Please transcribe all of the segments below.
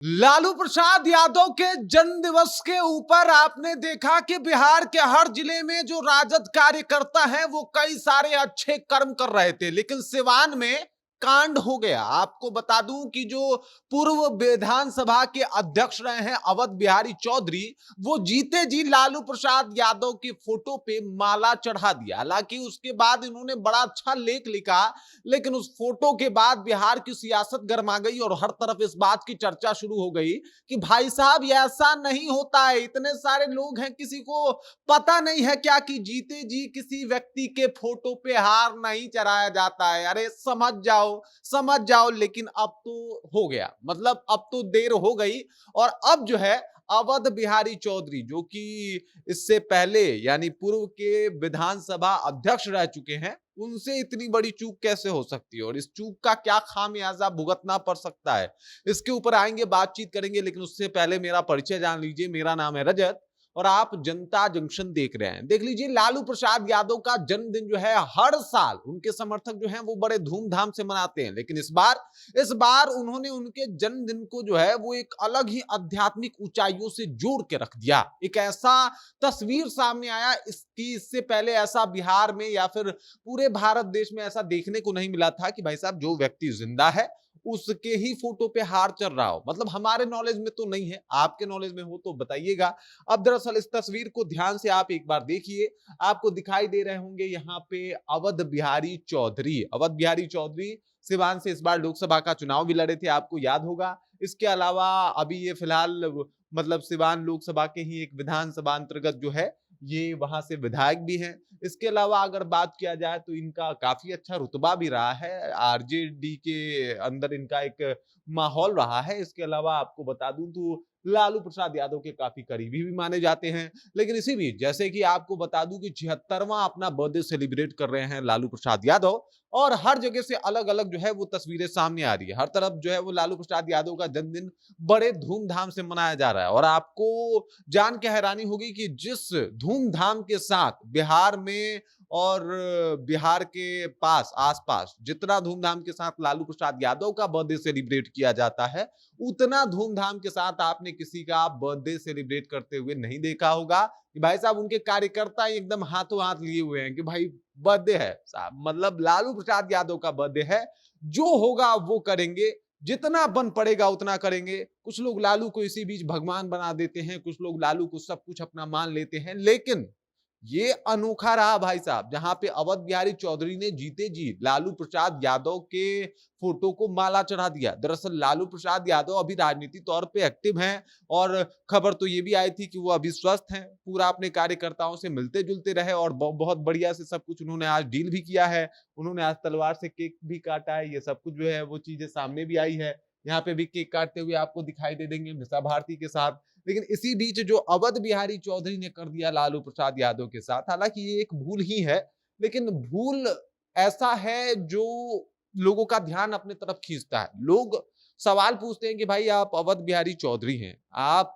लालू प्रसाद यादव के जन्म दिवस के ऊपर आपने देखा कि बिहार के हर जिले में जो राजद कार्यकर्ता हैं वो कई सारे अच्छे कर्म कर रहे थे, लेकिन सिवान में कांड हो गया। आपको बता दूं कि जो पूर्व विधानसभा के अध्यक्ष रहे हैं अवध बिहारी चौधरी, वो जीते जी लालू प्रसाद यादव की फोटो पे माला चढ़ा दिया। हालांकि उसके बाद इन्होंने बड़ा अच्छा लेख लिखा, लेकिन उस फोटो के बाद बिहार की सियासत गर्मा गई और हर तरफ इस बात की चर्चा शुरू हो गई कि भाई साहब ऐसा नहीं होता है। इतने सारे लोग हैं, किसी को पता नहीं है क्या कि जीते जी किसी व्यक्ति के फोटो पे हार नहीं चढ़ाया जाता है। अरे समझ जाओ, समझ जाओ। लेकिन अब तो हो गया, मतलब अब तो देर हो गई। और अब जो है अवध बिहारी चौधरी, जो कि इससे पहले यानी पूर्व के विधानसभा अध्यक्ष रह चुके हैं, उनसे इतनी बड़ी चूक कैसे हो सकती है और इस चूक का क्या खामियाजा भुगतना पड़ सकता है, इसके ऊपर आएंगे, बातचीत करेंगे। लेकिन उससे पहले मेरा परिचय जान लीजिए। मेरा नाम है रजत और आप जनता जंक्शन देख रहे हैं। देख लीजिए, लालू प्रसाद यादव का जन्मदिन जो है हर साल उनके समर्थक जो हैं वो बड़े धूमधाम से मनाते हैं, लेकिन इस बार उन्होंने उनके जन्मदिन को जो है वो एक अलग ही आध्यात्मिक ऊंचाइयों से जोड़ के रख दिया। एक ऐसा तस्वीर सामने आया इसकी, इससे पहले ऐसा बिहार में या फिर पूरे भारत देश में ऐसा देखने को नहीं मिला था कि भाई साहब जो व्यक्ति जिंदा है उसके ही फोटो पे हार चढ़ रहा हो। मतलब हमारे नॉलेज में तो नहीं है, आपके नॉलेज में हो तो बताइएगा। अब दरअसल इस तस्वीर को ध्यान से आप एक बार देखिए, आपको दिखाई दे रहे होंगे यहाँ पे अवध बिहारी चौधरी। अवध बिहारी चौधरी सिवान से इस बार लोकसभा का चुनाव भी लड़े थे, आपको याद होगा। इसके अलावा अभी ये फिलहाल मतलब सिवान लोकसभा के ही एक विधानसभा अंतर्गत जो है ये वहां से विधायक भी हैं। इसके अलावा अगर बात किया जाए तो इनका काफी अच्छा रुतबा भी रहा है, आरजेडी के अंदर इनका एक माहौल रहा है। इसके अलावा आपको बता दूं तो लालू प्रसाद यादव के काफी करीबी भी माने जाते हैं। लेकिन इसी बीच जैसे कि आपको बता दूं कि 76वां अपना बर्थडे सेलिब्रेट कर रहे हैं लालू प्रसाद यादव, और हर जगह से अलग अलग जो है वो तस्वीरें सामने आ रही है। हर तरफ जो है वो लालू प्रसाद यादव का जन्मदिन बड़े धूमधाम से मनाया जा रहा है। और आपको जान के हैरानी होगी कि जिस धूमधाम के साथ बिहार में और बिहार के पास आसपास जितना धूमधाम के साथ लालू प्रसाद यादव का बर्थडे सेलिब्रेट किया जाता है, उतना धूमधाम के साथ आपने किसी का बर्थडे सेलिब्रेट करते हुए नहीं देखा होगा कि भाई साहब उनके कार्यकर्ता एकदम हाथों हाथ लिए हुए हैं कि भाई बर्थडे है साहब, मतलब लालू प्रसाद यादव का बर्थडे है, जो होगा वो करेंगे, जितना बन पड़ेगा उतना करेंगे। कुछ लोग लालू को इसी बीच भगवान बना देते हैं, कुछ लोग लालू को सब कुछ अपना मान लेते हैं। लेकिन ये अनोखा रहा भाई साहब, जहां पे अवध बिहारी चौधरी ने जीते जी लालू प्रसाद यादव के फोटो को माला चढ़ा दिया। दरअसल लालू प्रसाद यादव अभी राजनीतिक तौर पे एक्टिव हैं और खबर तो ये भी आई थी कि वो अभी स्वस्थ हैं, पूरा अपने कार्यकर्ताओं से मिलते जुलते रहे और बहुत बढ़िया से सब कुछ उन्होंने आज डील भी किया है। उन्होंने आज तलवार से केक भी काटा है, ये सब कुछ जो है वो चीजें सामने भी आई है। यहाँ पे भी केक काटते हुए आपको दिखाई दे देंगे मिसा भारती के साथ। लेकिन इसी बीच जो अवध बिहारी चौधरी ने कर दिया लालू प्रसाद यादव के साथ, हालांकि ये एक भूल ही है, लेकिन भूल ऐसा है जो लोगों का ध्यान अपने तरफ खींचता है। लोग सवाल पूछते हैं कि भाई आप अवध बिहारी चौधरी हैं, आप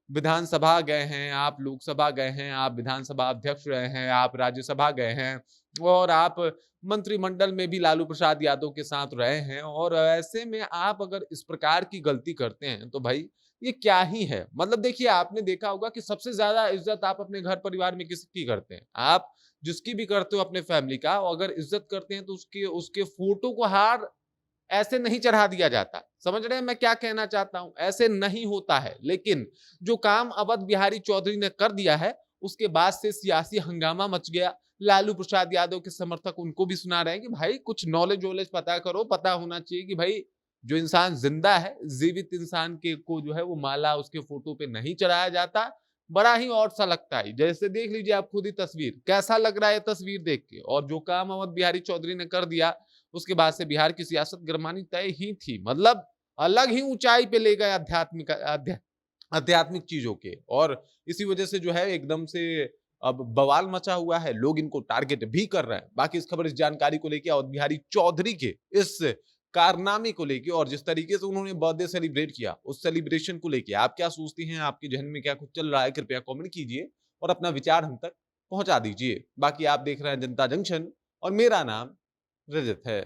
विधानसभा गए हैं, आप लोकसभा गए हैं, आप विधानसभा अध्यक्ष रहे हैं, आप राज्यसभा गए हैं और आप मंत्रिमंडल में भी लालू प्रसाद यादव के साथ रहे हैं, और ऐसे में आप अगर इस प्रकार की गलती करते हैं तो भाई ये क्या ही है। मतलब देखिए, आपने देखा होगा कि सबसे ज्यादा इज्जत आप अपने घर परिवार में किसकी करते हैं? आप जिसकी भी करते हो अपने फैमिली का, अगर इज्जत करते हैं तो उसके उसके फोटो को हार ऐसे नहीं चढ़ा दिया जाता। समझ रहे हैं मैं क्या कहना चाहता हूं? ऐसे नहीं होता है। लेकिन जो काम अवध बिहारी चौधरी ने कर दिया है, उसके बाद से सियासी हंगामा मच गया। लालू प्रसाद यादव के समर्थक उनको भी सुना रहे हैं कि भाई कुछ नॉलेज वॉलेज पता करो, पता होना चाहिए कि भाई जो इंसान जिंदा है, जीवित इंसान के को जो है वो माला उसके फोटो पे नहीं चढ़ाया जाता। बड़ा ही और सा लगता है। जैसे देख लीजिए आप खुद ही तस्वीर, कैसा लग रहा है तस्वीर देख के। और जो काम अवध बिहारी चौधरी ने कर दिया, उसके बाद से बिहार की सियासत गरमानी तय ही थी। मतलब अलग ही ऊंचाई पे ले गए आध्यात्मिक चीजों के। और इसी वजह से जो है एकदम से अब बवाल मचा हुआ है, लोग इनको टारगेट भी कर रहे हैं। बाकी इस खबर, इस जानकारी को लेकर अवध बिहारी चौधरी के इस कारनामे को लेके और जिस तरीके से उन्होंने बर्थडे सेलिब्रेट किया, उस सेलिब्रेशन को लेके आप क्या सोचती हैं? आपके जहन में क्या कुछ चल रहा है? कृपया कमेंट कीजिए और अपना विचार हम तक पहुंचा दीजिए। बाकी आप देख रहे हैं जनता जंक्शन और मेरा नाम रजत है।